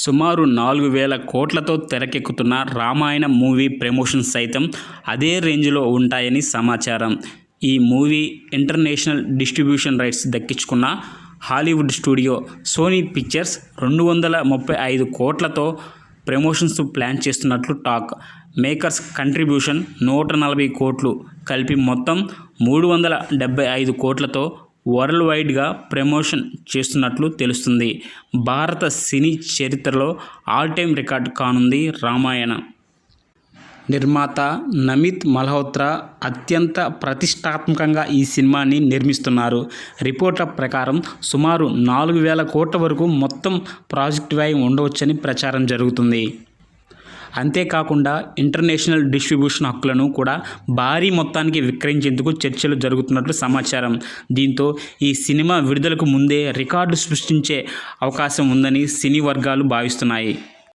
సుమారు 4,000 కోట్లతో తెరకెక్కుతున్న రామాయణ మూవీ ప్రమోషన్స్ సైతం అదే రేంజ్లో ఉంటాయని సమాచారం. ఈ మూవీ ఇంటర్నేషనల్ డిస్ట్రిబ్యూషన్ రైట్స్ దక్కించుకున్న హాలీవుడ్ స్టూడియో సోనీ పిక్చర్స్ 235 కోట్లతో ప్రమోషన్స్ ప్లాన్ చేస్తున్నట్లు టాక్. మేకర్స్ కంట్రిబ్యూషన్ 140 కోట్లు కలిపి మొత్తం 375 కోట్లతో వరల్డ్ వైడ్గా ప్రమోషన్ చేస్తున్నట్లు తెలుస్తుంది. భారత సినీ చరిత్రలో ఆల్ టైమ్ రికార్డ్ కానుంది రామాయణ. నిర్మాత నమిత్ మల్హోత్రా అత్యంత ప్రతిష్టాత్మకంగా ఈ సినిమాని నిర్మిస్తున్నారు. రిపోర్ట్ల ప్రకారం సుమారు 4,000 కోట్ల వరకు మొత్తం ప్రాజెక్ట్ వ్యయం ఉండవచ్చని ప్రచారం జరుగుతుంది. అంతేకాకుండా ఇంటర్నేషనల్ డిస్ట్రిబ్యూషన్ హక్కులను కూడా భారీ మొత్తానికి విక్రయించేందుకు చర్చలు జరుగుతున్నట్లు సమాచారం. దీంతో ఈ సినిమా విడుదలకు ముందే రికార్డు సృష్టించే అవకాశం ఉందని సినీ వర్గాలు భావిస్తున్నాయి.